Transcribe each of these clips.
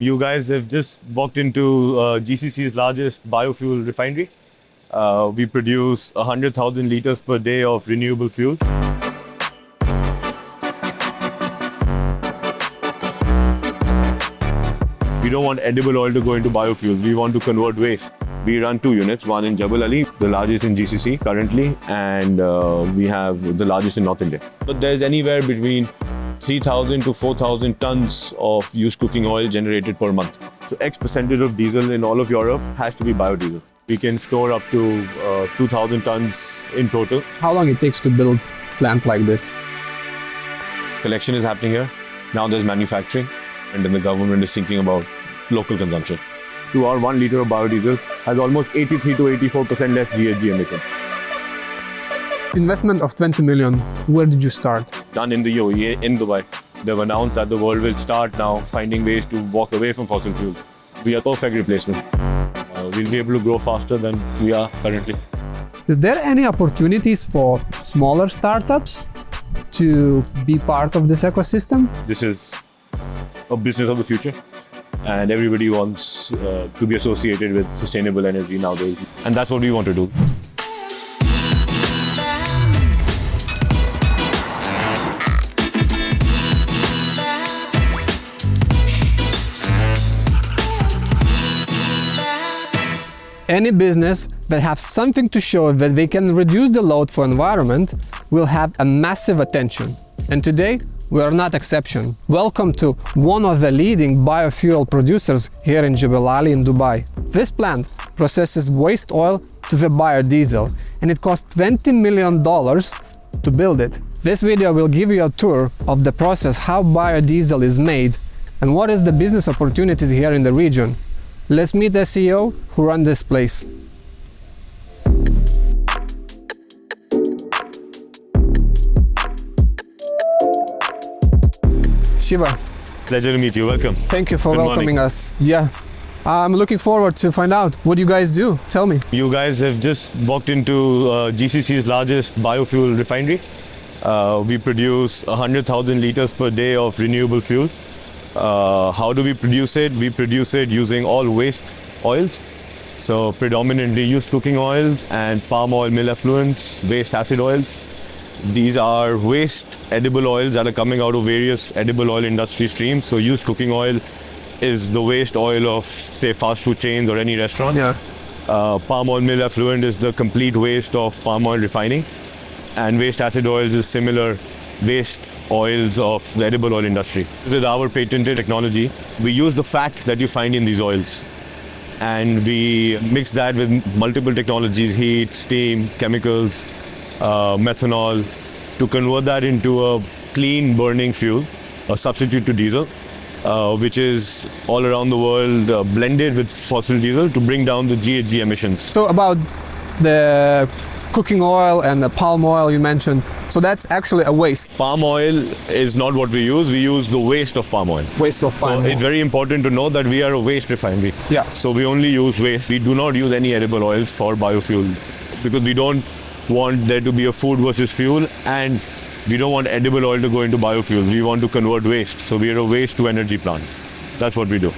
You guys have just walked into GCC's largest biofuel refinery. We produce 100,000 liters per day of renewable fuel. We don't want edible oil to go into biofuels. We want to convert waste. We run two units, one in Jebel Ali, the largest in GCC currently, and we have the largest in North India. But there's anywhere between 3,000 to 4,000 tons of used cooking oil generated per month. So X percentage of diesel in all of Europe has to be biodiesel. We can store up to 2,000 tons in total. How long it takes to build a plant like this? Collection is happening here. Now there's manufacturing, and then the government is thinking about local consumption. To our 1 liter of biodiesel has almost 83 to 84% less GHG emission. Investment of 20 million. Where did you start? Done in the UAE, in Dubai. They've announced that the world will start now finding ways to walk away from fossil fuels. We are perfect replacement. We'll be able to grow faster than we are currently. Is there any opportunities for smaller startups to be part of this ecosystem? This is a business of the future, and everybody wants to be associated with sustainable energy nowadays. And that's what we want to do. Any business that has something to show that they can reduce the load for environment will have a massive attention. And today, we are not exception. Welcome to one of the leading biofuel producers here in Jebel Ali in Dubai. This plant processes waste oil to the biodiesel, and it costs $20 million to build it. This video will give you a tour of the process, how biodiesel is made, and what is the business opportunities here in the region. Let's meet the CEO who runs this place. Shiva. Pleasure to meet you. Welcome. Thank you for Good welcoming morning. us. Yeah. I'm looking forward to find out what you guys do. Tell me. You guys have just walked into GCC's largest biofuel refinery. We produce 100,000 liters per day of renewable fuel. How do we produce it? We produce it using all waste oils. So predominantly used cooking oils and palm oil mill effluents, waste acid oils. These are waste edible oils that are coming out of various edible oil industry streams. So used cooking oil is the waste oil of, say, fast food chains or any restaurant. Yeah. Palm oil mill effluent is the complete waste of palm oil refining. And waste acid oils is similar waste oils of the edible oil industry. With our patented technology, we use the fat that you find in these oils, and we mix that with multiple technologies, heat, steam, chemicals, methanol, to convert that into a clean burning fuel, a substitute to diesel, which is all around the world blended with fossil diesel to bring down the GHG emissions. So about the cooking oil and the palm oil you mentioned, so that's actually a waste. Palm oil is not what we use the waste of palm oil. Waste of palm So oil. it's very important to know that we are a waste refinery. Yeah. So we only use waste. We do not use any edible oils for biofuel because we don't want there to be a food versus fuel, and we don't want edible oil to go into biofuels. We want to convert waste. So we are a waste to energy plant. That's what we do.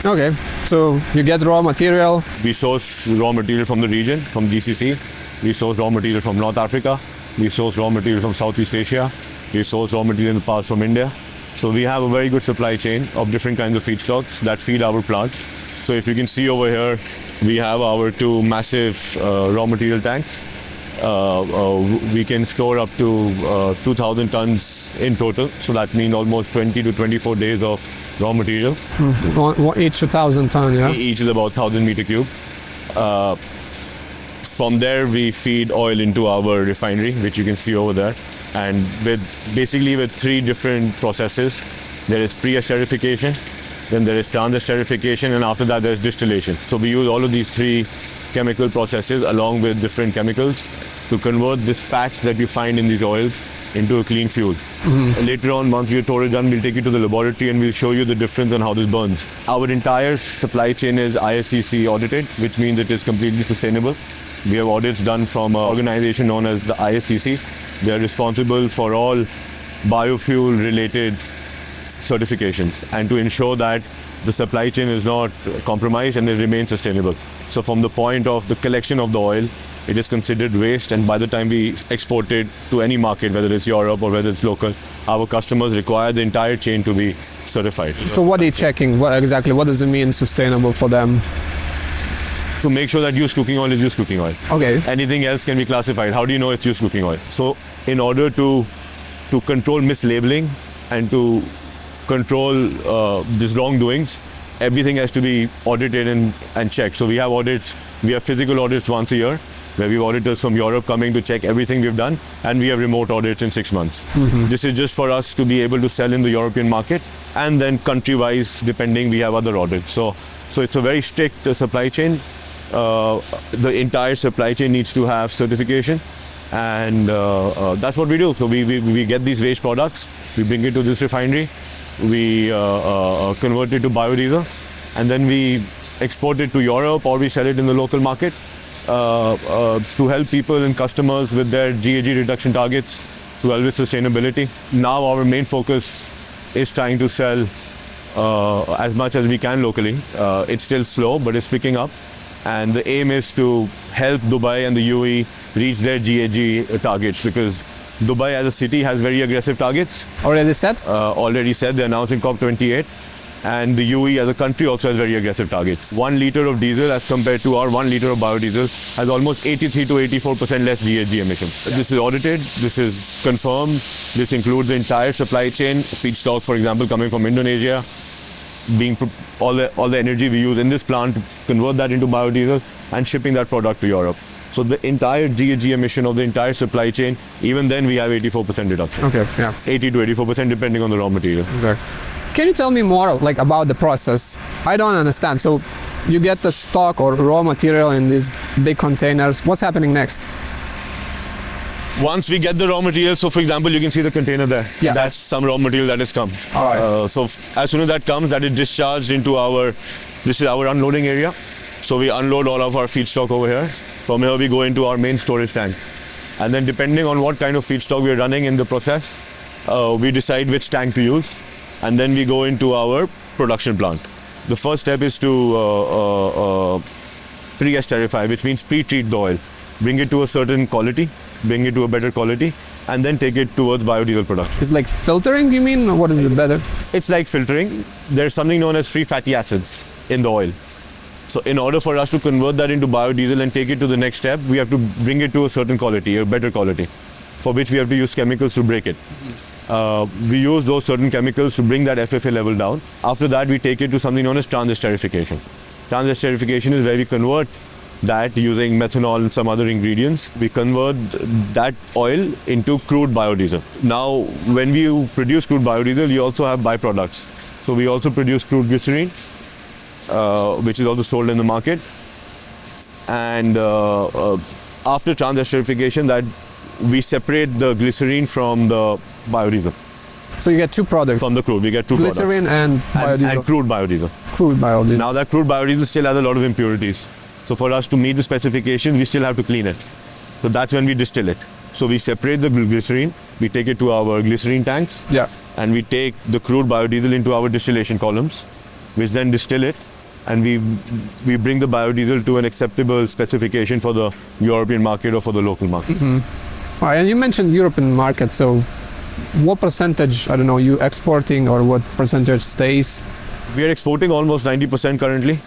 Okay, so you get raw material. We source raw material from the region, from GCC. We source raw material from North Africa. We source raw material from Southeast Asia. We source raw material in the past from India. So we have a very good supply chain of different kinds of feedstocks that feed our plant. So if you can see over here, we have our two massive raw material tanks. We can store up to 2,000 tons in total. So that means almost 20 to 24 days of raw material. Each 1,000 ton, yeah? Each is about 1,000 meter cube. From there, we feed oil into our refinery, which you can see over there. And basically with three different processes. There is pre-esterification, then there is trans-esterification, and after that there's distillation. So we use all of these three chemical processes along with different chemicals to convert this fat that you find in these oils into a clean fuel. Later on, once your tour is done, we'll take you to the laboratory and we'll show you the difference on how this burns. Our entire supply chain is ISCC audited, which means it is completely sustainable. We have audits done from an organization known as the ISCC. They are responsible for all biofuel related certifications and to ensure that the supply chain is not compromised and it remains sustainable. So from the point of the collection of the oil, it is considered waste, and by the time we export it to any market, whether it's Europe or whether it's local, our customers require the entire chain to be certified. So what are they checking? What does it mean sustainable for them? To make sure that used cooking oil is used cooking oil. Okay. Anything else can be classified. How do you know it's used cooking oil? So in order to control mislabeling and to control these wrongdoings, everything has to be audited and checked. So we have audits, we have physical audits once a year, where we have auditors from Europe coming to check everything we've done, and we have remote audits in 6 months. This is just for us to be able to sell in the European market, and then country-wise, depending, we have other audits. So it's a very strict supply chain. The entire supply chain needs to have certification, and that's what we do. So we get these waste products, we bring it to this refinery, we convert it to biodiesel, and then we export it to Europe, or we sell it in the local market to help people and customers with their GHG reduction targets, to help with sustainability. Now our main focus is trying to sell as much as we can locally. It's still slow, but it's picking up. And the aim is to help Dubai and the UAE reach their GHG targets, because Dubai as a city has very aggressive targets. Already set? Already set. They're announcing COP28. And the UAE as a country also has very aggressive targets. 1 liter of diesel as compared to our 1 liter of biodiesel has almost 83 to 84% less GHG emissions. Yeah. This is audited, this is confirmed. This includes the entire supply chain, feedstock, for example, coming from Indonesia, being all the energy we use in this plant to convert that into biodiesel and shipping that product to Europe. So the entire GHG emission of the entire supply chain, even then we have 84% reduction. Okay, yeah. 80 to 84% depending on the raw material. Exactly. Can you tell me more about the process? I don't understand. So you get the stock or raw material in these big containers. What's happening next? Once we get the raw material, so for example, you can see the container there. Yeah. That's some raw material that has come. All right. So as soon as that comes, that is discharged into this is our unloading area. So we unload all of our feedstock over here. From here we go into our main storage tank. And then depending on what kind of feedstock we are running in the process, we decide which tank to use. And then we go into our production plant. The first step is to pre-esterify, which means pre-treat the oil. Bring it to a certain quality, bring it to a better quality, and then take it towards biodiesel production. It's like filtering, you mean? Or what is it better? It's like filtering. There's something known as free fatty acids in the oil. So in order for us to convert that into biodiesel and take it to the next step, we have to bring it to a certain quality, a better quality, for which we have to use chemicals to break it. We use those certain chemicals to bring that FFA level down. After that, we take it to something known as trans-esterification. Trans-esterification is where we convert that using methanol and some other ingredients. We convert that oil into crude biodiesel. Now, when we produce crude biodiesel, you also have byproducts. So we also produce crude glycerine, which is also sold in the market. And after trans-esterification, that we separate the glycerine from the biodiesel. So you get two products. From the crude, we get two glycerine products. And biodiesel. And crude biodiesel. Crude biodiesel. Now that crude biodiesel still has a lot of impurities. So for us to meet the specifications, we still have to clean it. So that's when we distill it. So we separate the glycerine, we take it to our glycerine tanks, yeah, and we take the crude biodiesel into our distillation columns, which then distill it, and we bring the biodiesel to an acceptable specification for the European market or for the local market. Mm-hmm. All right, and you mentioned European market, so what percentage, I don't know, you exporting or what percentage stays? We are exporting almost 90% currently.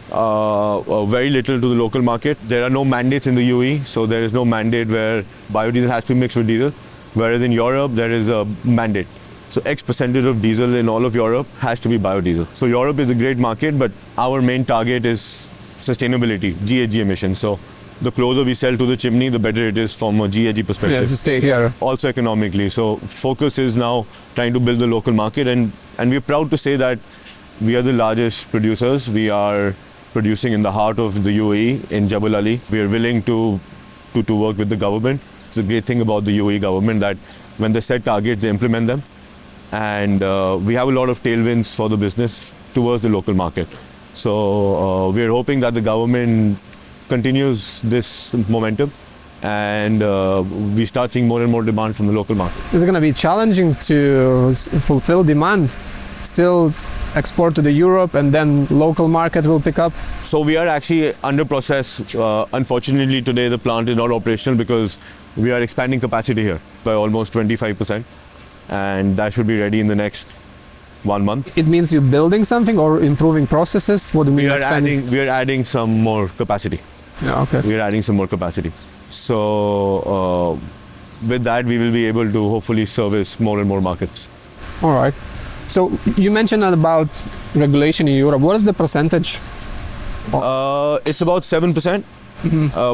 Very little to the local market. There are no mandates in the UAE, so there is no mandate where biodiesel has to mix with diesel, whereas in Europe there is a mandate. So X percentage of diesel in all of Europe has to be biodiesel. So Europe is a great market, but our main target is sustainability, GHG emissions. So the closer we sell to the chimney, the better it is from a GHG perspective. Yeah, to stay here. Also economically. So focus is now trying to build the local market, and we're proud to say that we are the largest producers. We are producing in the heart of the UAE in Jebel Ali. We are willing to work with the government. It's a great thing about the UAE government that when they set targets, they implement them. And we have a lot of tailwinds for the business towards the local market. So we are hoping that the government continues this momentum and we start seeing more and more demand from the local market. Is it going to be challenging to fulfill demand? Still export to the Europe and then local market will pick up? So we are actually under process. Unfortunately, today the plant is not operational because we are expanding capacity here by almost 25%, and that should be ready in the next 1 month. It means you're building something or improving processes? What do you mean expanding? We are adding some more capacity. Yeah, okay. We are adding some more capacity. So with that, we will be able to hopefully service more and more markets. All right. So you mentioned about regulation in Europe. What is the percentage? It's about 7%,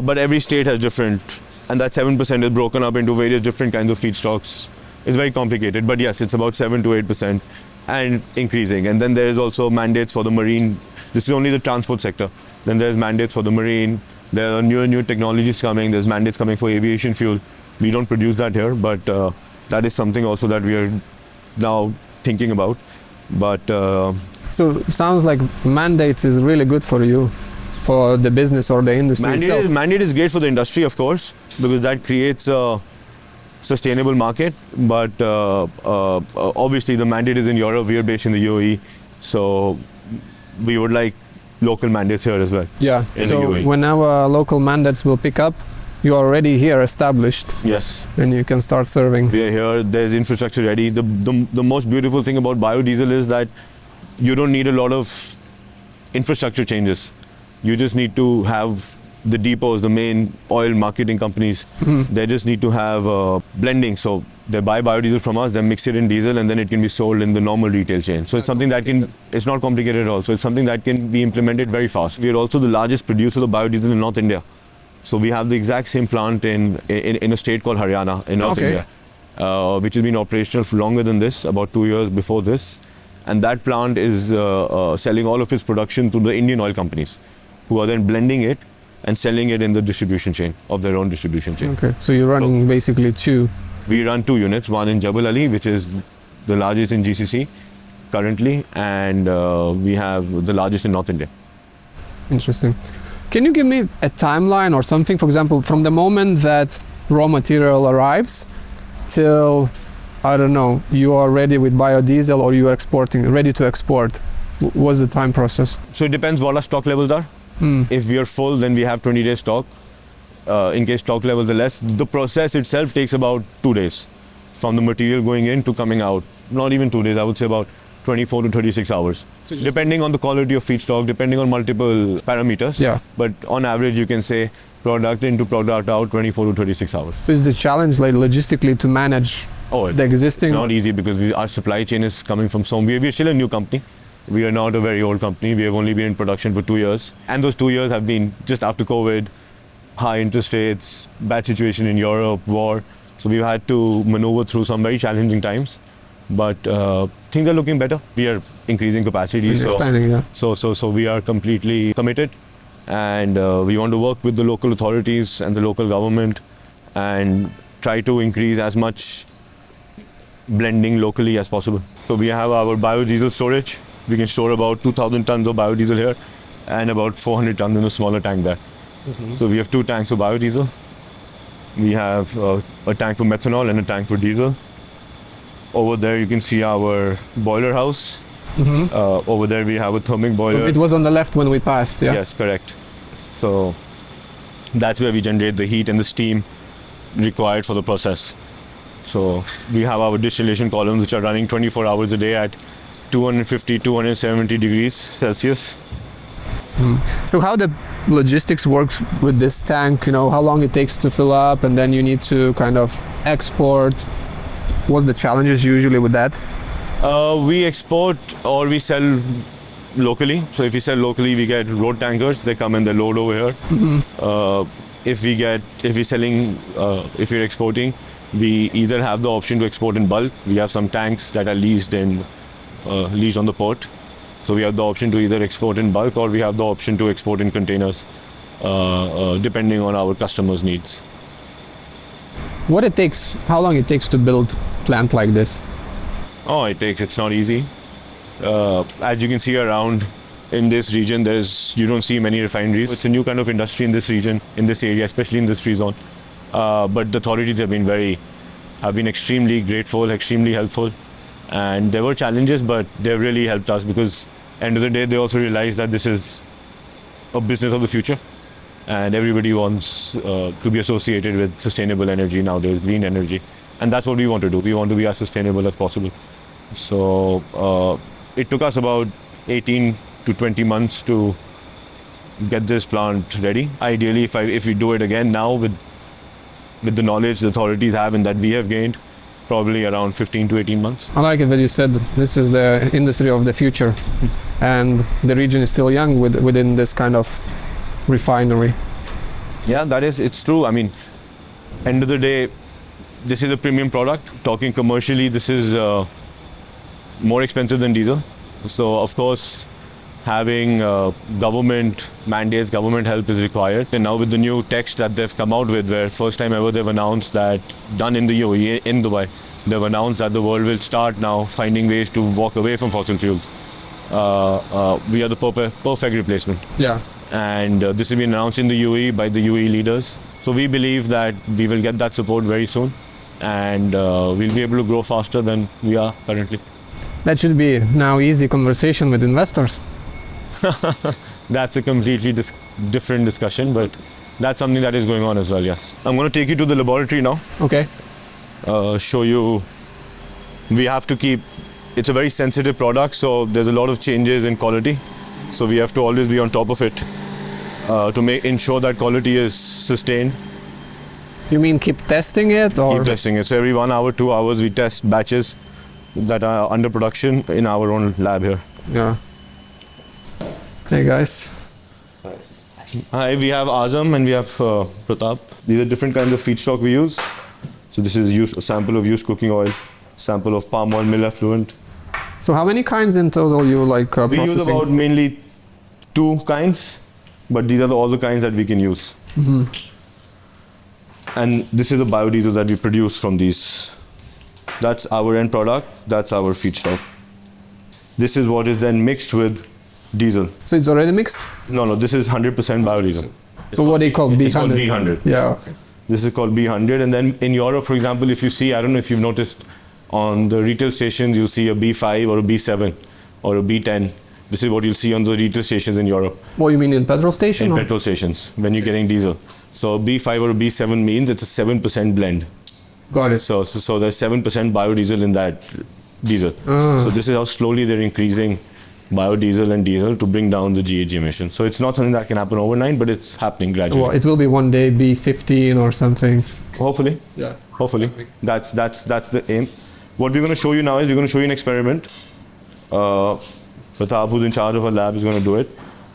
but every state has different, and that 7% is broken up into various different kinds of feedstocks. It's very complicated, but yes, it's about 7 to 8% and increasing. And then there is also mandates for the marine. This is only the transport sector. Then there's mandates for the marine. There are new technologies coming. There's mandates coming for aviation fuel. We don't produce that here, but that is something also that we are now thinking about. But so it sounds like mandates is really good for you, for the business or the industry itself. Mandate is great for the industry, of course, because that creates a sustainable market. But obviously the mandate is in Europe. We are based in the UAE, so we would like local mandates here as well. Yeah, so whenever local mandates will pick up, you're already here established. Yes. And you can start serving. We are here, there's infrastructure ready. The most beautiful thing about biodiesel is that you don't need a lot of infrastructure changes. You just need to have the depots, the main oil marketing companies, they just need to have blending. So they buy biodiesel from us, they mix it in diesel, and then it can be sold in the normal retail chain. So it's something that it's not complicated at all. So it's something that can be implemented very fast. We are also the largest producer of biodiesel in North India. So we have the exact same plant in a state called Haryana in North India, which has been operational for longer than this, about 2 years before this. And that plant is selling all of its production to the Indian oil companies, who are then blending it and selling it in the distribution chain of their own distribution chain. Okay, so you're running basically two. We run 2 units, one in Jebel Ali, which is the largest in GCC currently, and we have the largest in North India. Interesting. Can you give me a timeline or something, for example, from the moment that raw material arrives till, I don't know, you are ready with biodiesel or you are exporting, ready to export? What's the time process? So it depends what our stock levels are. If we are full, then we have 20 days stock. In case stock levels are less, the process itself takes about 2 days from the material going in to coming out. Not even 2 days, I would say about 24 to 36 hours, so depending on the quality of feedstock, depending on multiple parameters. Yeah. But on average, you can say product in to product out, 24 to 36 hours. So is the challenge like logistically to manage the existing? It's not easy because our supply chain is coming from somewhere. We're still a new company. We are not a very old company. We have only been in production for 2 years. And those 2 years have been just after COVID, high interest rates, bad situation in Europe, war. So we've had to maneuver through some very challenging times. But things are looking better. We are increasing capacity. Expanding, yeah. So we are completely committed, and we want to work with the local authorities and the local government and try to increase as much blending locally as possible. So we have our biodiesel storage. We can store about 2,000 tons of biodiesel here and about 400 tons in a smaller tank there. So we have 2 tanks of biodiesel. We have a tank for methanol and a tank for diesel. Over there you can see our boiler house. Over there we have a thermic boiler. So it was on the left when we passed, yeah? Yes, correct. So that's where we generate the heat and the steam required for the process. So we have our distillation columns which are running 24 hours a day at 250, 270 degrees Celsius. So how the logistics works with this tank, you know, how long it takes to fill up and then you need to kind of export. What's the challenges usually with that? We export or we sell locally. So if we sell locally, we get road tankers. They come and they load over here. If we're exporting, we either have the option to export in bulk. We have some tanks that are leased on the port. So we have the option to either export in bulk or we have the option to export in containers, depending on our customers' needs. How long it takes to build a plant like this? It's not easy. As you can see around in this region, you don't see many refineries. It's a new kind of industry in this region, in this area, especially in this free zone. But the authorities have been extremely grateful, extremely helpful. And there were challenges, but they really helped us because end of the day, they also realized that this is a business of the future. And everybody wants to be associated with sustainable energy nowadays, green energy. And that's what we want to do. We want to be as sustainable as possible. So it took us about 18 to 20 months to get this plant ready. Ideally, if we do it again now with the knowledge the authorities have and that we have gained, probably around 15 to 18 months. I like it that you said this is the industry of the future and the region is still young within this kind of refinery. Yeah, it's true. I mean, end of the day, this is a premium product. Talking commercially, this is more expensive than diesel. So, of course, having government mandates, government help is required. And now with the new text that they've come out with, where first time ever they've announced that, done in the UAE, in Dubai, they've announced that the world will start now finding ways to walk away from fossil fuels. We are the perfect replacement. Yeah. And this has been announced in the UAE by the UAE leaders. So we believe that we will get that support very soon, and we'll be able to grow faster than we are currently. That should be now easy conversation with investors. That's a completely different discussion, but that's something that is going on as well, yes. I'm going to take you to the laboratory now. Okay. Show you, we have to keep, it's a very sensitive product, so there's a lot of changes in quality. So we have to always be on top of it to ensure that quality is sustained. You mean keep testing it? Or? Keep testing it. So every 1 hour, 2 hours, we test batches that are under production in our own lab here. Yeah. Hey guys. Hi, we have Azam and we have Pratap. These are different kinds of feedstock we use. So this is a sample of used cooking oil, sample of palm oil mill effluent. So how many kinds in total you processing? We use about mainly 2 kinds, but these are all the kinds that we can use. Mm-hmm. And this is the biodiesel that we produce from these. That's our end product, that's our feedstock. This is what is then mixed with diesel. So it's already mixed? No, this is 100% biodiesel. So what they call B100? It's called B100. Yeah. This is called B100, and then in Europe, for example, if you see, I don't know if you've noticed, on the retail stations, you'll see a B5 or a B7 or a B10. This is what you'll see on the retail stations in Europe. What you mean in petrol station? In petrol stations, when you're getting diesel. So a B5 or a B7 means it's a 7% blend. Got it. So there's 7% biodiesel in that diesel. So this is how slowly they're increasing biodiesel and diesel to bring down the GHG emissions. So it's not something that can happen overnight, but it's happening gradually. Well, it will be one day B15 or something. Hopefully. Yeah. Hopefully. That's the aim. What we're going to show you now is we're going to show you an experiment. Pratap, who's in charge of our lab, is going to do it.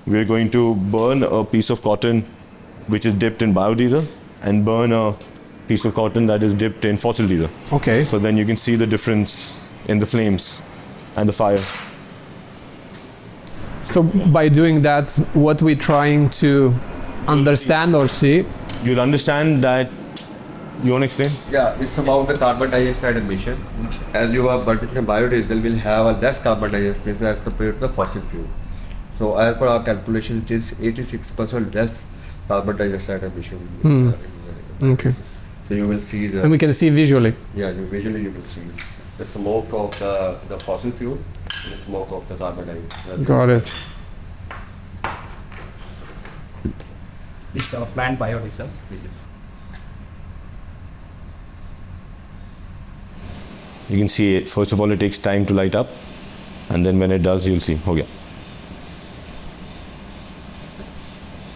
We're going to burn a piece of cotton which is dipped in biodiesel and burn a piece of cotton that is dipped in fossil diesel. Okay. So then you can see the difference in the flames and the fire. So by doing that, what we're trying to understand or see? You'll understand that. You want to explain? Yeah, it's about the carbon dioxide emission. As you are burning the biodiesel, will have a less carbon dioxide emission as compared to the fossil fuel. So as per our calculation, it is 86% less carbon dioxide emission. Okay. So you will see And we can see visually. yeah, visually you will see the smoke of the fossil fuel and the smoke of the carbon dioxide. Got it. It's a plant biodiesel. You can see it. First of all, it takes time to light up, and then when it does, you'll see. Okay.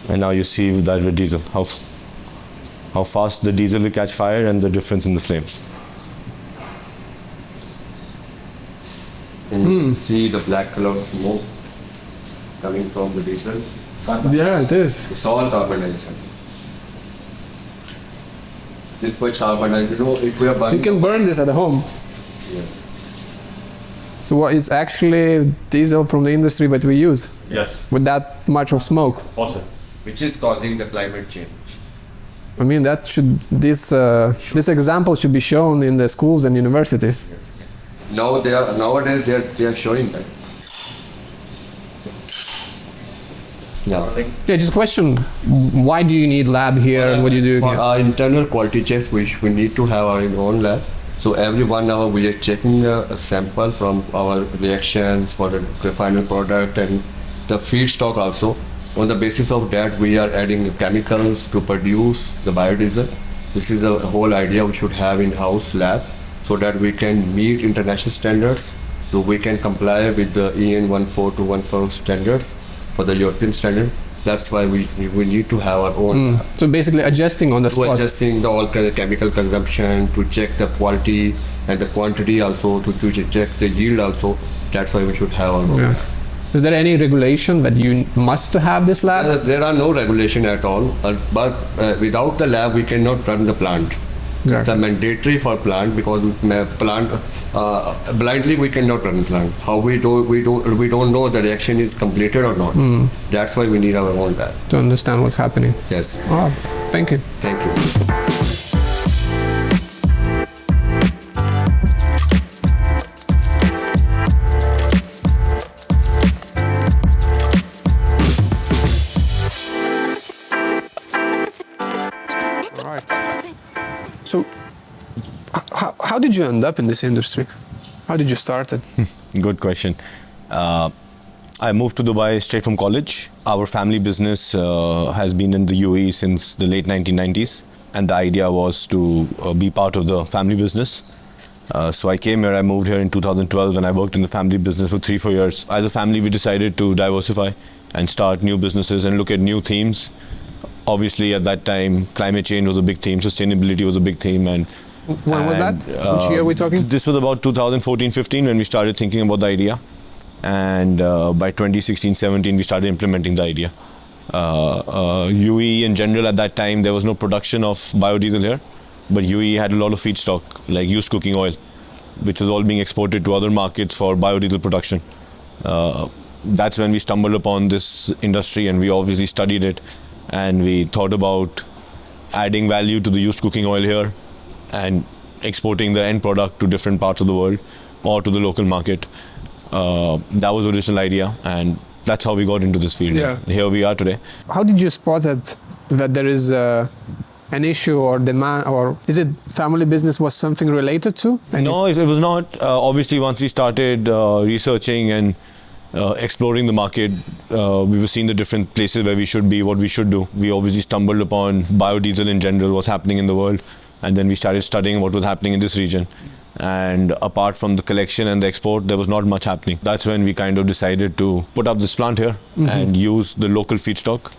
And now you see that with diesel, how fast the diesel will catch fire and the difference in the flames. And you can see the black color of smoke coming from the diesel. Yeah, it is. It's all carbon dioxide. This much carbon dioxide. You know, if we are burning. You can burn this at home. Yeah. So what is actually diesel from the industry that we use Yes. with that much of smoke? Awesome. Which is causing the climate change. I mean, that should this example should be shown in the schools and universities. Yes. Nowadays they are showing that. Yeah. Yeah, just question: why do you need lab here, and what do you do For here? our internal quality checks, which we need to have our own lab. So every 1 hour we are checking a sample from our reactions for the final product and the feedstock also. On the basis of that, we are adding chemicals to produce the biodiesel. This is the whole idea we should have in-house lab so that we can meet international standards, so we can comply with the EN 14214 standards for the European standard. That's why we need to have our own lab. So basically adjusting on the To spot. adjusting the all kind of chemical consumption, to check the quality and the quantity also, to check the yield also. That's why we should have our own Yeah. lab. Is there any regulation that you must to have this lab? There are no regulation at all, but without the lab we cannot run the plant. It's Exactly. a mandatory for plant because plant blindly we cannot run plant. How we don't know the reaction is completed or not. That's why we need our own lab. To understand what's happening. Yes. Oh, thank you. Thank you. All right. So, how did you end up in this industry? How did you start it? Good question. I moved to Dubai straight from college. Our family business has been in the UAE since the late 1990s, and the idea was to be part of the family business. So I came here, I moved here in 2012, and I worked in the family business for 3-4 years. As a family, we decided to diversify and start new businesses and look at new themes. Obviously, at that time, climate change was a big theme, sustainability was a big theme, and When was that? Which year are we talking? This was about 2014-15 when we started thinking about the idea, and by 2016-17 we started implementing the idea. UAE in general at that time, there was no production of biodiesel here, but UAE had a lot of feedstock like used cooking oil, which was all being exported to other markets for biodiesel production. That's when we stumbled upon this industry, and we obviously studied it, and we thought about adding value to the used cooking oil here and exporting the end product to different parts of the world or to the local market. That was the original idea, and that's how we got into this field. Yeah. Here we are today. How did you spot it that there is an issue or demand, or is it family business was something related to? No, it was not. Obviously, once we started researching and exploring the market, we were seeing the different places where we should be, what we should do. We obviously stumbled upon biodiesel in general, what's happening in the world, and then we started studying what was happening in this region. And apart from the collection and the export, there was not much happening. That's when we kind of decided to put up this plant here and use the local feedstock,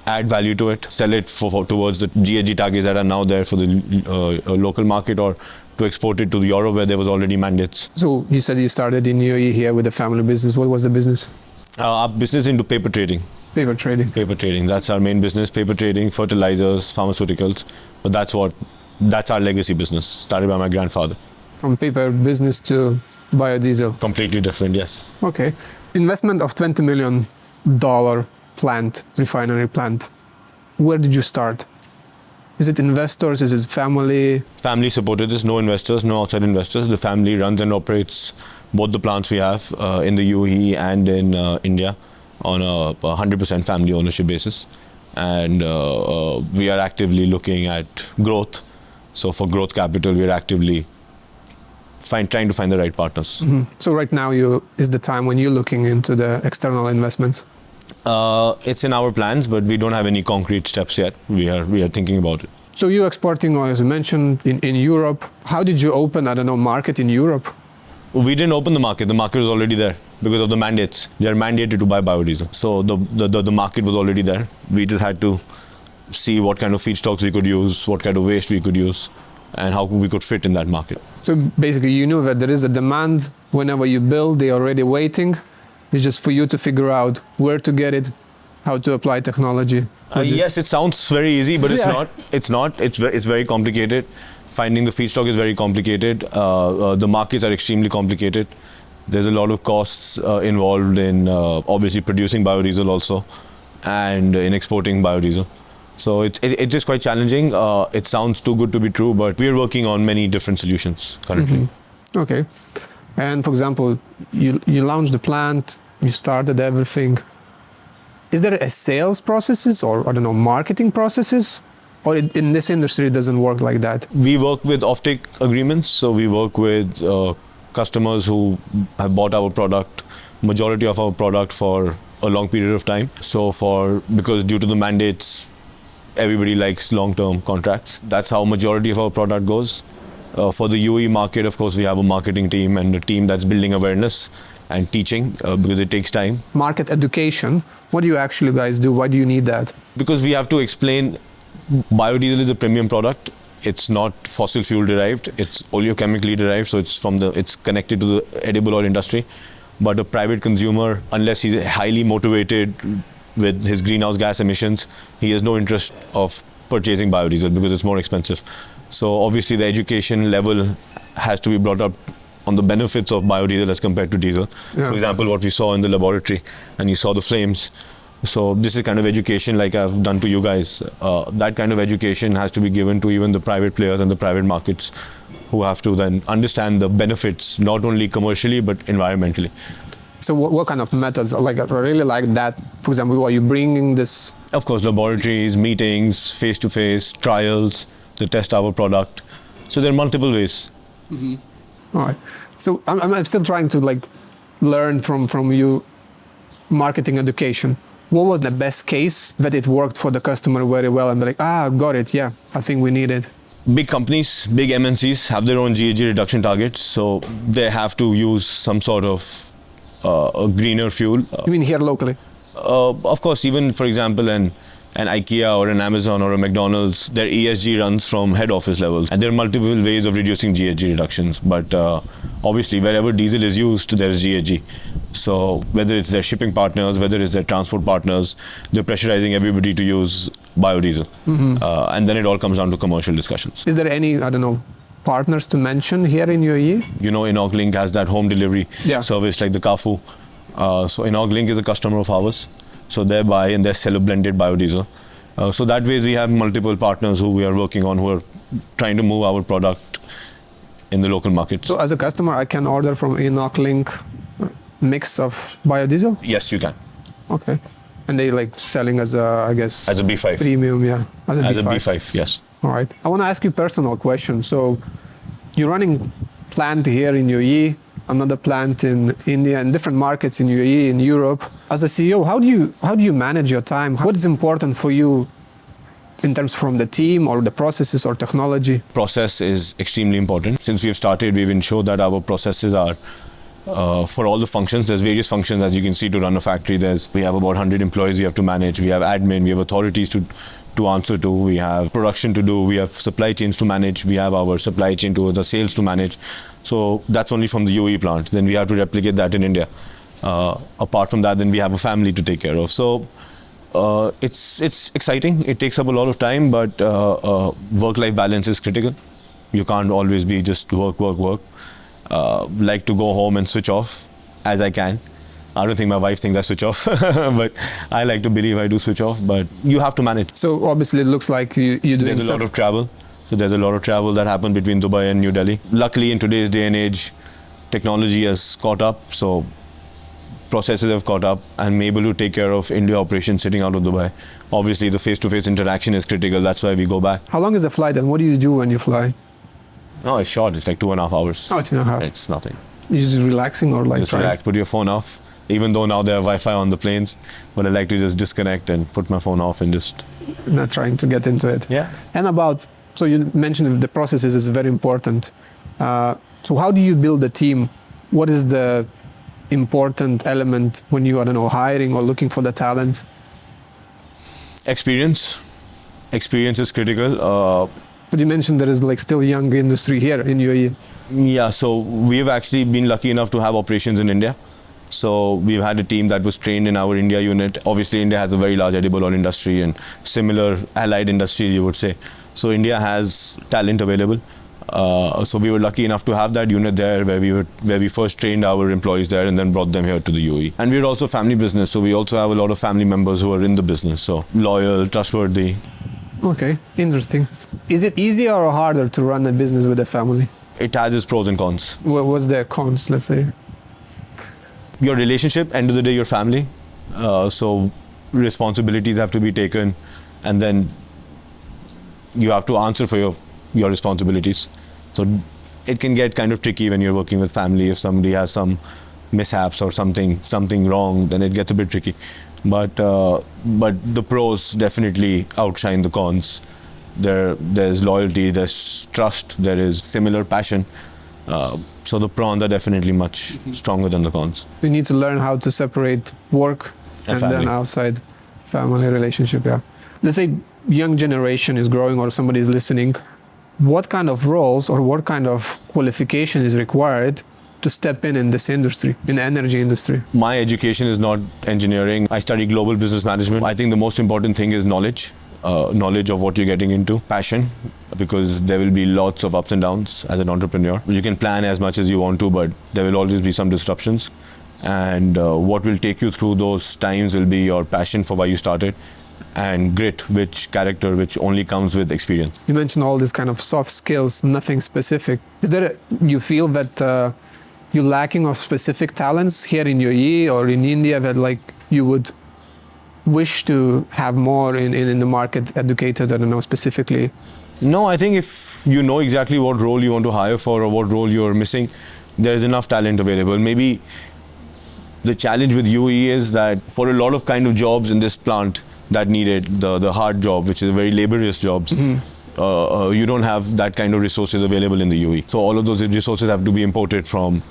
add value to it, sell it towards the GHG targets that are now there for the local market, or to export it to Europe where there was already mandates. So you said you started in UAE here with a family business. What was the business? Our business into paper trading. Paper trading. Paper trading, that's our main business. Paper trading, fertilizers, pharmaceuticals. But that's our legacy business, started by my grandfather. From paper business to biodiesel. Completely different, yes. Okay. Investment of $20 million plant, refinery plant. Where did you start? Is it investors? Is it family? Family supported this, no investors, no outside investors. The family runs and operates both the plants we have in the UAE and in India on a 100% family ownership basis. And we are actively looking at growth. So for growth capital, we are actively trying to find the right partners. So right now is the time when you're looking into the external investments? It's in our plans, but we don't have any concrete steps yet. We are thinking about it. So you're exporting, as you mentioned, in Europe. How did you open, market in Europe? We didn't open the market. The market was already there because of the mandates. They are mandated to buy biodiesel. So the market was already there. We just had to see what kind of feedstocks we could use, what kind of waste we could use, and how we could fit in that market. So basically you knew that there is a demand. Whenever you build, they're already waiting. It's just for you to figure out where to get it, how to apply technology. Yes, it sounds very easy, but it's Yeah. not. It's not. It's very complicated. Finding the feedstock is very complicated. The markets are extremely complicated. There's a lot of costs involved in obviously producing biodiesel also, and in exporting biodiesel. So it is quite challenging. It sounds too good to be true, but we are working on many different solutions currently. Okay. And for example, you launched the plant, you started everything. Is there a sales processes or, marketing processes Or in this industry, it doesn't work like that? We work with offtake agreements, so we work with customers who have bought our product, majority of our product for a long period of time. So because due to the mandates, everybody likes long-term contracts. That's how majority of our product goes. For the UAE market, of course, we have a marketing team and a team that's building awareness and teaching because it takes time. Market education, what do you actually guys do? Why do you need that? Because we have to explain biodiesel is a premium product. It's not fossil fuel derived, it's oleochemically derived, so it's connected to the edible oil industry. But a private consumer, unless he's highly motivated with his greenhouse gas emissions, he has no interest of purchasing biodiesel because it's more expensive. So obviously the education level has to be brought up on the benefits of biodiesel as compared to diesel. Yeah. For example, what we saw in the laboratory, and you saw the flames. So this is kind of education like I've done to you guys. That kind of education has to be given to even the private players and the private markets who have to then understand the benefits, not only commercially, but environmentally. So what kind of methods? Like, I really like that. For example, are you bringing this? Of course, laboratories, meetings, face-to-face, trials to test our product. So there are multiple ways. All right. So I'm still trying to learn from you marketing education. What was the best case that it worked for the customer very well and they're like, got it, yeah, I think we need it? Big companies, big MNCs have their own GHG reduction targets, so they have to use some sort of a greener fuel. You mean here locally? Of course, even for example, an IKEA or an Amazon or a McDonald's, their ESG runs from head office levels. And there are multiple ways of reducing GHG reductions. But obviously, wherever diesel is used, there is GHG. So whether it's their shipping partners, whether it's their transport partners, they're pressurizing everybody to use biodiesel. And then it all comes down to commercial discussions. Is there any, partners to mention here in UAE? You know, InogLink has that home delivery service like the Carrefour. So InogLink is a customer of ours. So they buy and they sell a blended biodiesel. So that way we have multiple partners who we are working on who are trying to move our product in the local markets. So as a customer, I can order from InogLink mix of biodiesel? Yes, you can. Okay. And they selling as a, I guess... As a B5. Premium, yeah. As a B5, yes. All right. I want to ask you a personal question. So you're running plant here in UAE, another plant in India, and different markets in UAE, in Europe. As a CEO, how do you manage your time? What is important for you in terms from the team or the processes or technology? Process is extremely important. Since we've started, we've ensured that our processes are for all the functions. There's various functions, as you can see, to run a factory. We have about 100 employees we have to manage. We have admin, we have authorities to answer to, we have production to do, we have supply chains to manage, we have our supply chain to the sales to manage. So that's only from the UAE plant. Then we have to replicate that in India. Apart from that, then we have a family to take care of. So it's exciting. It takes up a lot of time, but work-life balance is critical. You can't always be just work. Like to go home and switch off as I can. I don't think my wife thinks I switch off, but I like to believe I do switch off, but you have to manage. So obviously it looks like you're doing There's a lot of travel. So there's a lot of travel that happens between Dubai and New Delhi. Luckily, in today's day and age, technology has caught up, so processes have caught up, and I'm able to take care of India operations sitting out of Dubai. Obviously, the face-to-face interaction is critical. That's why we go back. How long is the flight, and what do you do when you fly? No, it's short. It's like 2.5 hours. Oh, 2.5. It's nothing. You're just relaxing or Just relax, put your phone off. Even though now there are Wi-Fi on the planes, but I like to just disconnect and put my phone off and just... Not trying to get into it. Yeah. And so you mentioned the processes is very important. So how do you build a team? What is the important element when you, hiring or looking for the talent? Experience. Experience is critical. But you mentioned there is still young industry here in UAE. Yeah, so we've actually been lucky enough to have operations in India. So we've had a team that was trained in our India unit. Obviously, India has a very large edible oil industry and similar allied industries, you would say. So India has talent available. So we were lucky enough to have that unit there where we first trained our employees there and then brought them here to the UAE. And we're also a family business, so we also have a lot of family members who are in the business. So loyal, trustworthy. Okay, interesting. Is it easier or harder to run a business with a family? It has its pros and cons. What's the cons, let's say? Your relationship, end of the day, your family. So responsibilities have to be taken, and then you have to answer for your responsibilities. So it can get kind of tricky when you're working with family. If somebody has some mishaps or something wrong, then it gets a bit tricky. But the pros definitely outshine the cons. There's loyalty, there's trust, there is similar passion. So the pros are definitely much stronger than the cons. We need to learn how to separate work and then outside family relationship. Yeah. Let's say young generation is growing or somebody is listening. What kind of roles or what kind of qualification is required to step in this industry, in the energy industry? My education is not engineering. I study global business management. I think the most important thing is knowledge. Knowledge of what you're getting into, passion, because there will be lots of ups and downs as an entrepreneur. You can plan as much as you want to, but there will always be some disruptions. And what will take you through those times will be your passion for why you started, and grit, character which only comes with experience. You mentioned all these kind of soft skills, nothing specific. Is there you feel that you're lacking of specific talents here in UAE or in India that like you would wish to have more in the market, educated, I don't know, specifically? No, I think if you know exactly what role you want to hire for or what role you're missing, there is enough talent available. Maybe the challenge with UAE is that for a lot of kind of jobs in this plant that needed the hard job, which is very laborious jobs, you don't have that kind of resources available in the UAE. So all of those resources have to be imported from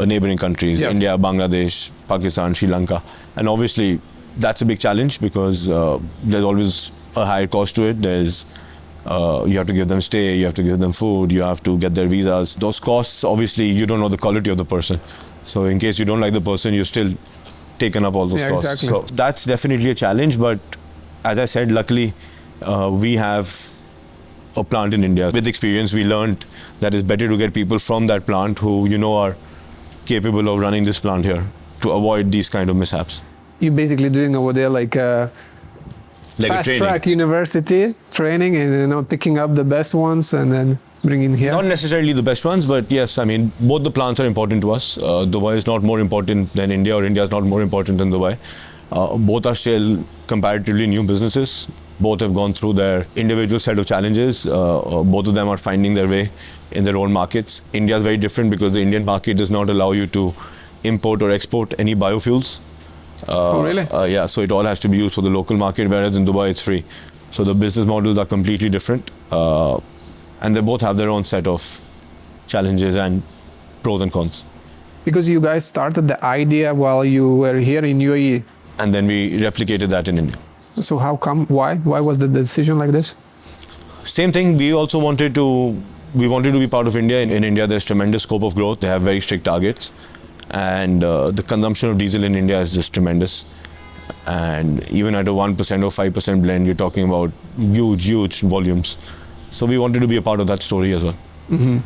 neighboring countries, yes. India, Bangladesh, Pakistan, Sri Lanka. And obviously, that's a big challenge because there's always a higher cost to it. You have to give them stay, you have to give them food, you have to get their visas. Those costs, obviously, you don't know the quality of the person. So in case you don't like the person, you're still taken up all those costs. Exactly. So that's definitely a challenge. But as I said, luckily, we have a plant in India. With experience, we learned that it's better to get people from that plant who are capable of running this plant here to avoid these kind of mishaps. You're basically doing over there like fast track university training and picking up the best ones and then bringing here. Not necessarily the best ones, but yes, I mean both the plants are important to us. Dubai is not more important than India, or India is not more important than Dubai. Both are still comparatively new businesses. Both have gone through their individual set of challenges. Both of them are finding their way in their own markets. India is very different because the Indian market does not allow you to import or export any biofuels. Oh, really? Yeah, so it all has to be used for the local market, whereas in Dubai it's free. So the business models are completely different, and they both have their own set of challenges and pros and cons. Because you guys started the idea while you were here in UAE. And then we replicated that in India. So how come, why was the decision like this? Same thing, we wanted to be part of India. In India, there's tremendous scope of growth. They have very strict targets. And the consumption of diesel in India is just tremendous. And even at a 1% or 5% blend, you're talking about huge volumes. So we wanted to be a part of that story as well. Mm-hmm.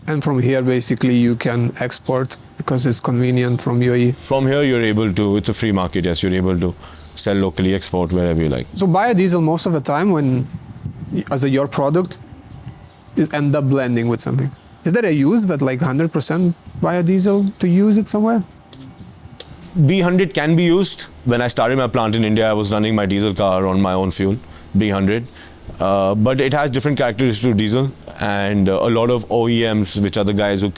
And from here, basically, you can export because it's convenient from UAE. From here, you're able to, it's a free market, yes, you're able to sell locally, export wherever you like. So biodiesel, most of the time, when as your product, is end up blending with something. Is there a use that like 100% biodiesel to use it somewhere? B100 can be used. When I started my plant in India, I was running my diesel car on my own fuel, B100. But it has different characteristics to diesel, and a lot of OEMs, which are the guys who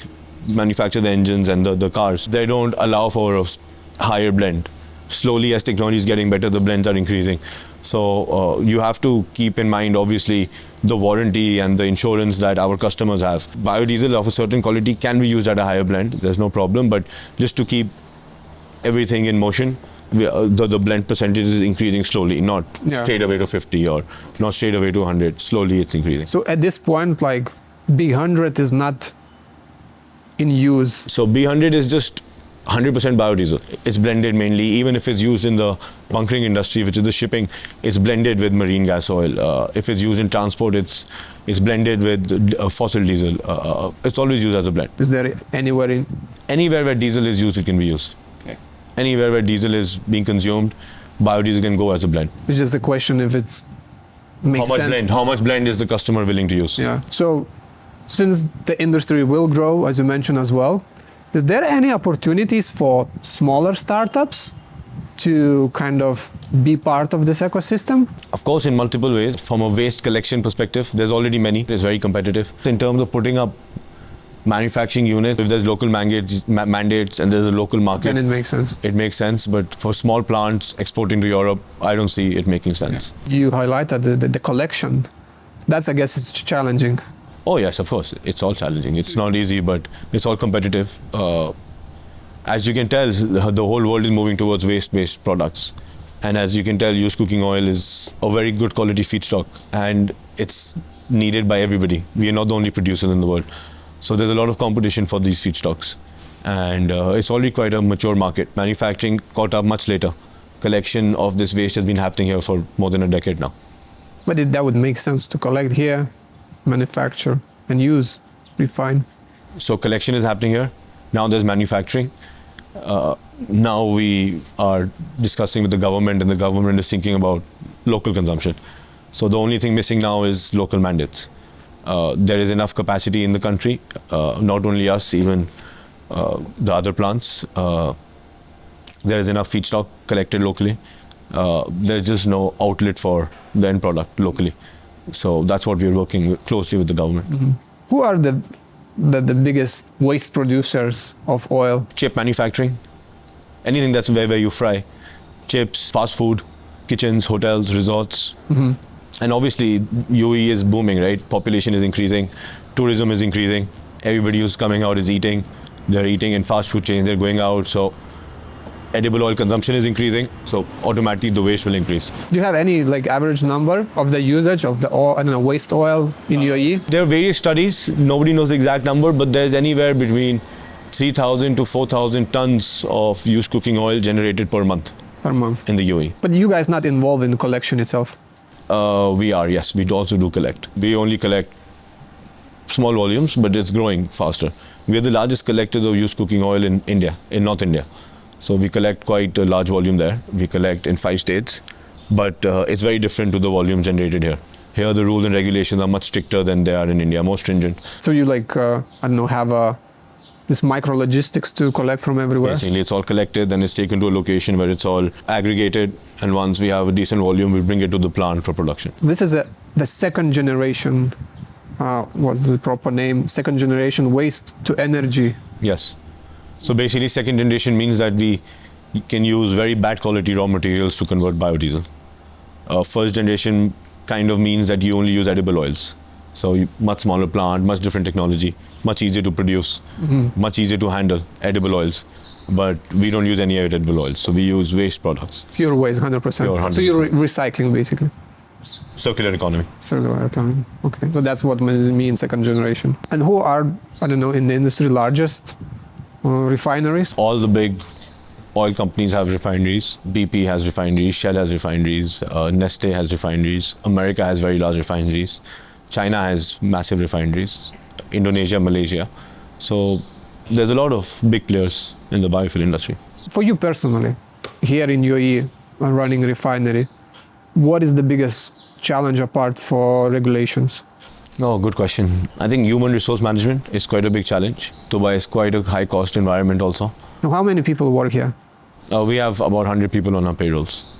manufacture the engines and the cars, they don't allow for a higher blend. Slowly, as technology is getting better, the blends are increasing. So you have to keep in mind, obviously, the warranty and the insurance that our customers have. Biodiesel of a certain quality can be used at a higher blend, there's no problem, but just to keep everything in motion, the blend percentage is increasing slowly, not straight away to 50 or not straight away to 100. Slowly it's increasing. So at this point, like B100 is not in use. So B100 is just 100% biodiesel. It's blended mainly, even if it's used in the bunkering industry, which is the shipping, it's blended with marine gas oil. If it's used in transport, it's blended with fossil diesel. It's always used as a blend. Is there anywhere where diesel is used, it can be used. Okay. Anywhere where diesel is being consumed, biodiesel can go as a blend. It's just a question if it's makes sense. How much blend is the customer willing to use? Yeah. So since the industry will grow, as you mentioned as well, is there any opportunities for smaller startups to kind of be part of this ecosystem? Of course, in multiple ways. From a waste collection perspective, there's already many. It's very competitive. In terms of putting up manufacturing units, if there's local mandates and there's a local market, Then it makes sense. it makes sense. But for small plants exporting to Europe, I don't see it making sense. You highlighted the collection. That's, I guess, it's challenging. Oh yes, of course. It's all challenging. It's not easy, but it's all competitive. As you can tell, the whole world is moving towards waste-based products. And as you can tell, used cooking oil is a very good quality feedstock, and it's needed by everybody. We are not the only producers in the world. So there's a lot of competition for these feedstocks. And it's already quite a mature market. Manufacturing caught up much later. Collection of this waste has been happening here for more than a decade now. But that would make sense to collect here, manufacture, and use, refine. So collection is happening here. Now there's manufacturing. Now we are discussing with the government, and the government is thinking about local consumption. So the only thing missing now is local mandates. There is enough capacity in the country, not only us, even the other plants. There is enough feedstock collected locally. There's just no outlet for the end product locally. So that's what we're working closely with the government. Mm-hmm. Who are the biggest waste producers of oil? Chip manufacturing, anything that's where you fry, chips, fast food, kitchens, hotels, resorts. Mm-hmm. And obviously UAE is booming, right? Population is increasing, tourism is increasing, everybody who's coming out is eating. They're eating in fast food chains, they're going out, so edible oil consumption is increasing, so automatically the waste will increase. Do you have any average number of the usage of the oil, waste oil in UAE? There are various studies, nobody knows the exact number, but there's anywhere between 3,000 to 4,000 tons of used cooking oil generated per month. Per month. In the UAE. But you guys not involved in the collection itself? We are, yes. We also do collect. We only collect small volumes, but it's growing faster. We are the largest collectors of used cooking oil in India, in North India. So we collect quite a large volume there. We collect in 5 states, but it's very different to the volume generated here. Here the rules and regulations are much stricter than they are in India, more stringent. So you have this micro logistics to collect from everywhere? Basically, it's all collected, then it's taken to a location where it's all aggregated, and once we have a decent volume, we bring it to the plant for production. This is the second generation, what's the proper name? Second generation waste to energy. Yes. So basically, second generation means that we can use very bad quality raw materials to convert biodiesel. First generation kind of means that you only use edible oils. So much smaller plant, much different technology, much easier to produce, much easier to handle edible oils. But we don't use any edible oils, so we use waste products. Pure waste, 100%. Pure 100%. So you're recycling basically. Circular economy. Circular economy. Okay, so that's what means second generation. And who are, in the industry largest refineries? All the big oil companies have refineries. BP has refineries, Shell has refineries, Neste has refineries, America has very large refineries, China has massive refineries, Indonesia, Malaysia. So there's a lot of big players in the biofuel industry. For you personally, here in UAE, running a refinery, what is the biggest challenge apart for regulations? No, good question. I think human resource management is quite a big challenge. Dubai is quite a high cost environment also. Now, how many people work here? We have about 100 people on our payrolls.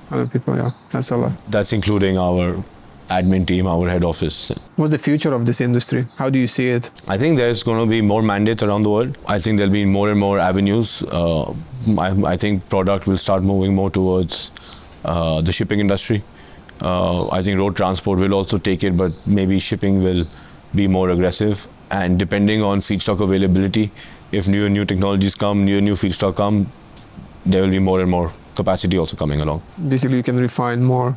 100 people, yeah, that's a lot. That's including our admin team, our head office. What's the future of this industry? How do you see it? I think there's going to be more mandates around the world. I think there'll be more and more avenues. I think product will start moving more towards the shipping industry. I think road transport will also take it, but maybe shipping will be more aggressive. And depending on feedstock availability, if new technologies come, new feedstock come, there will be more and more capacity also coming along. Basically, you can refine more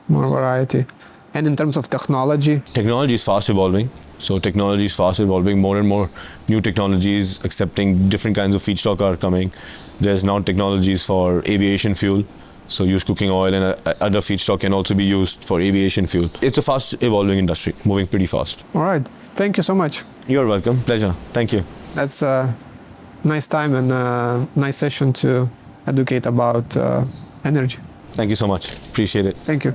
variety. And in terms of technology? Technology is fast evolving. So technology is fast evolving. More and more new technologies accepting different kinds of feedstock are coming. There's now technologies for aviation fuel. So used cooking oil and other feedstock can also be used for aviation fuel. It's a fast evolving industry, moving pretty fast. All right. Thank you so much. You're welcome. Pleasure. Thank you. That's a nice time and a nice session to educate about energy. Thank you so much. Appreciate it. Thank you.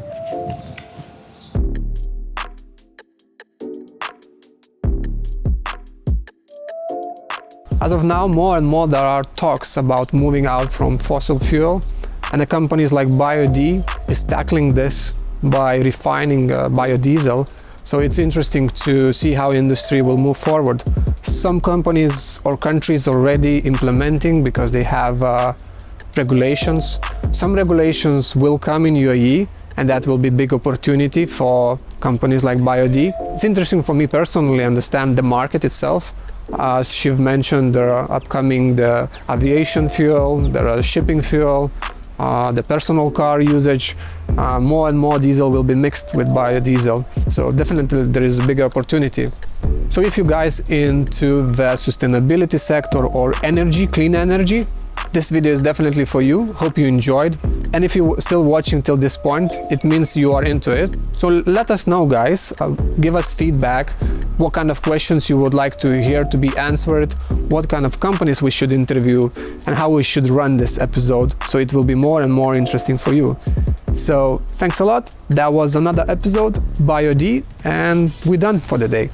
As of now, more and more there are talks about moving out from fossil fuel and the companies like BioD is tackling this by refining biodiesel. So it's interesting to see how industry will move forward. Some companies or countries already implementing because they have regulations. Some regulations will come in UAE, and that will be big opportunity for companies like BioD. It's interesting for me personally to understand the market itself. As Shiv mentioned, there are upcoming the aviation fuel, there are shipping fuel, the personal car usage. More and more diesel will be mixed with biodiesel. So definitely there is a big opportunity. So if you guys into the sustainability sector or energy, clean energy, this video is definitely for you. Hope you enjoyed. And if you're still watching till this point, it means you are into it. So let us know, guys. Give us feedback. What kind of questions you would like to hear to be answered, what kind of companies we should interview, and how we should run this episode, so it will be more and more interesting for you. So thanks a lot. That was another episode, BioD, and we're done for the day.